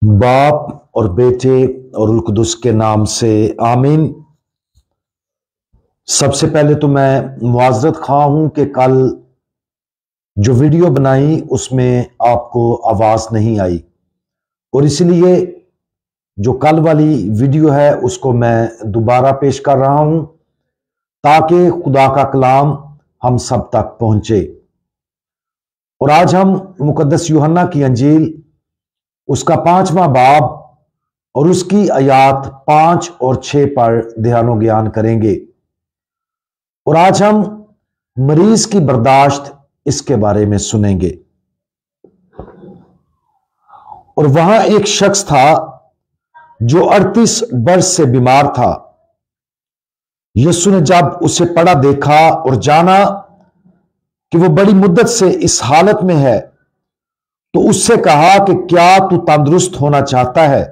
बाप और बेटे और उल कुदस के नाम से आमीन। सबसे पहले तो मैं मुआज़रत खा हूं कि कल जो वीडियो बनाई उसमें आपको आवाज नहीं आई और इसलिए जो कल वाली वीडियो है उसको मैं दोबारा पेश कर रहा हूं ताकि खुदा का कलाम हम सब तक पहुंचे। और आज हम मुकद्दस यूहन्ना की अंजील उसका 5वां बाब और उसकी आयात 5 और 6 पर ध्यानो ज्ञान करेंगे। और आज हम मरीज की बर्दाश्त इसके बारे में सुनेंगे। और वहां एक शख्स था जो 38 वर्ष से बीमार था। यीशु ने जब उसे पड़ा देखा और जाना कि वो बड़ी मुद्दत से इस हालत में है तो उससे कहा कि क्या तू तंदुरुस्त होना चाहता है।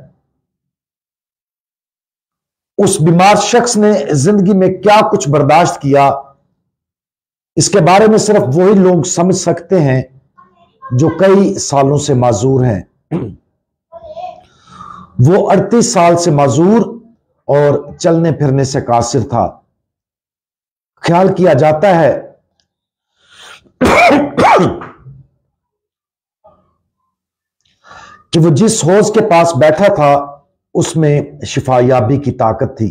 उस बीमार शख्स ने जिंदगी में क्या कुछ बर्दाश्त किया इसके बारे में सिर्फ वही लोग समझ सकते हैं जो कई सालों से माजूर हैं। वो 38 साल से माजूर और चलने फिरने से कासिर था। ख्याल किया जाता है कि वो जिस हौज के पास बैठा था उसमें शिफायाबी की ताकत थी।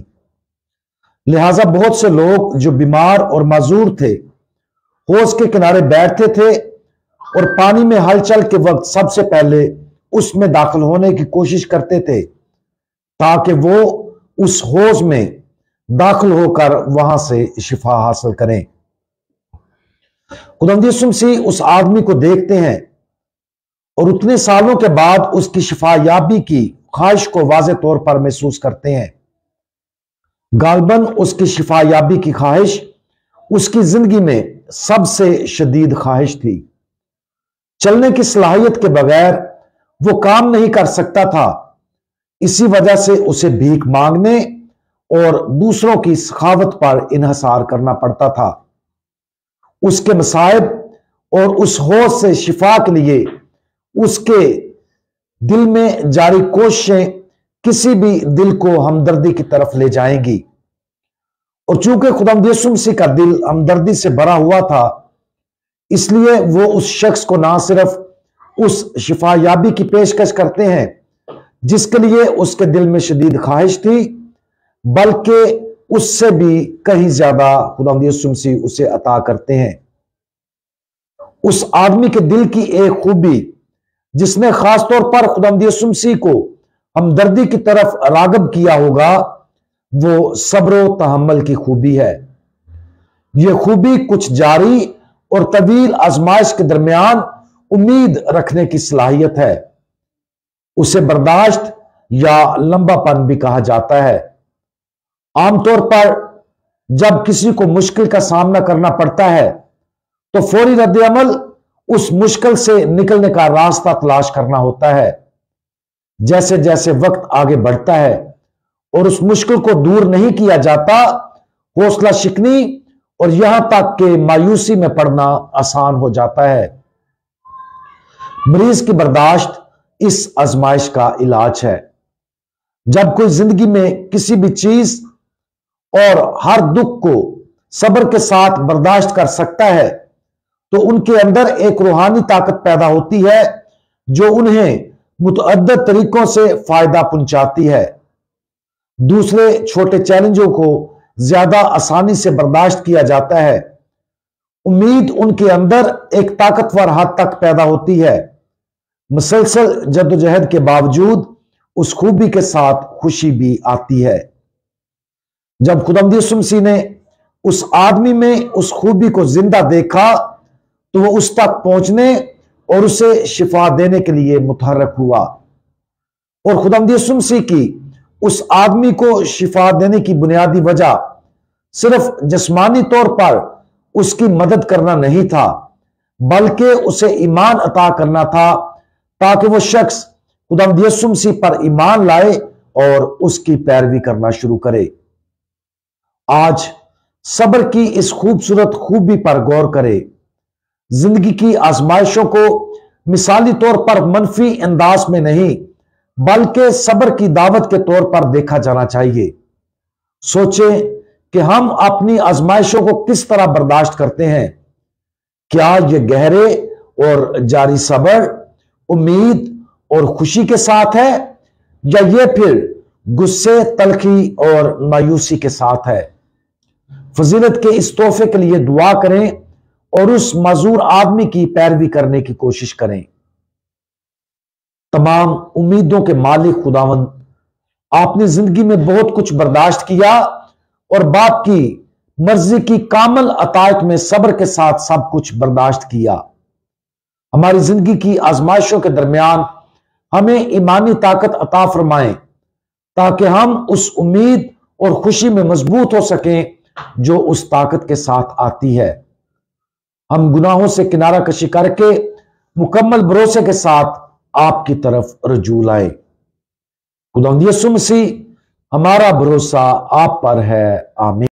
लिहाजा बहुत से लोग जो बीमार और माजूर थे हौज के किनारे बैठते थे और पानी में हलचल के वक्त सबसे पहले उसमें दाखिल होने की कोशिश करते थे ताकि वो उस हौज में दाखिल होकर वहां से शिफा हासिल करें। खुदावंद यीशु मसीह उस आदमी को देखते हैं और उतने सालों के बाद उसकी शिफायाबी की ख्वाहिश को वाज़े तौर पर महसूस करते हैं। गालबन उसकी शिफायाबी की ख्वाहिश उसकी जिंदगी में सबसे शदीद ख्वाहिश थी। चलने की सलाहियत के बगैर वो काम नहीं कर सकता था। इसी वजह से उसे भीख मांगने और दूसरों की सखावत पर इन्हसार करना पड़ता था। उसके मसाइब और उस हौज से शिफा के लिए उसके दिल में जारी कोशिशें किसी भी दिल को हमदर्दी की तरफ ले जाएंगी। और चूंकि खुदावंद यीशु मसीह का दिल हमदर्दी से भरा हुआ था इसलिए वो उस शख्स को ना सिर्फ उस शिफायाबी की पेशकश करते हैं जिसके लिए उसके दिल में शदीद ख्वाहिश थी बल्कि उससे भी कहीं ज्यादा खुदावंद यीशु मसीह उसे अता करते हैं। उस आदमी के दिल की एक खूबी जिसने खासतौर पर खुदावंद यीशु मसीह को हमदर्दी की तरफ रागब किया होगा वो सब्र व तहम्मुल की खूबी है। यह खूबी कुछ जारी और तवील आजमाइश के दरमियान उम्मीद रखने की सलाहियत है। उसे बर्दाश्त या लंबापन भी कहा जाता है। आमतौर पर जब किसी को मुश्किल का सामना करना पड़ता है तो फौरी रद्द-ए-अमल उस मुश्किल से निकलने का रास्ता तलाश करना होता है। जैसे जैसे वक्त आगे बढ़ता है और उस मुश्किल को दूर नहीं किया जाता हौसला शिकनी और यहां तक कि मायूसी में पड़ना आसान हो जाता है। मरीज की बर्दाश्त इस आजमाइश का इलाज है। जब कोई जिंदगी में किसी भी चीज और हर दुख को सब्र के साथ बर्दाश्त कर सकता है तो उनके अंदर एक रूहानी ताकत पैदा होती है जो उन्हें मुतअद्दिद तरीकों से फायदा पहुंचाती है। दूसरे छोटे चैलेंजों को ज्यादा आसानी से बर्दाश्त किया जाता है। उम्मीद उनके अंदर एक ताकतवर हद तक पैदा होती है। मुसलसल जद्दोजहद के बावजूद उस खूबी के साथ खुशी भी आती है। जब खुदावंद यीशु मसीह ने उस आदमी में उस खूबी को जिंदा देखा तो वो उस तक पहुंचने और उसे शिफा देने के लिए मुतहर्रिक हुआ। और खुदावंद यीशु मसीह की उस आदमी को शिफा देने की बुनियादी वजह सिर्फ जिस्मानी तौर पर उसकी मदद करना नहीं था बल्कि उसे ईमान अता करना था ताकि वो शख्स खुदावंद यीशु मसीह पर ईमान लाए और उसकी पैरवी करना शुरू करे। आज सब्र की इस खूबसूरत खूबी पर गौर करें। जिंदगी की आजमाइशों को मिसाली तौर पर मनफी अंदाज में नहीं बल्कि सब्र की दावत के तौर पर देखा जाना चाहिए। सोचें कि हम अपनी आजमाइशों को किस तरह बर्दाश्त करते हैं। क्या ये गहरे और जारी सब्र, उम्मीद और खुशी के साथ है, या ये फिर गुस्से, तलखी और मायूसी के साथ है? फजीलत के इस तोहफे के लिए दुआ करें और उस मजूर आदमी की पैरवी करने की कोशिश करें। तमाम उम्मीदों के मालिक खुदावंद, आपने जिंदगी में बहुत कुछ बर्दाश्त किया और बाप की मर्जी की कामल अतायत में सब्र के साथ सब कुछ बर्दाश्त किया। हमारी जिंदगी की आजमाइशों के दरमियान हमें ईमानी ताकत अता फरमाएं, ताकि हम उस उम्मीद और खुशी में मजबूत हो सकें जो उस ताकत के साथ आती है। हम गुनाहों से किनारा कशी करके मुकम्मल भरोसे के साथ आपकी तरफ रजू लाए। खुदावंद यीशु मसीह, हमारा भरोसा आप पर है। आमीन।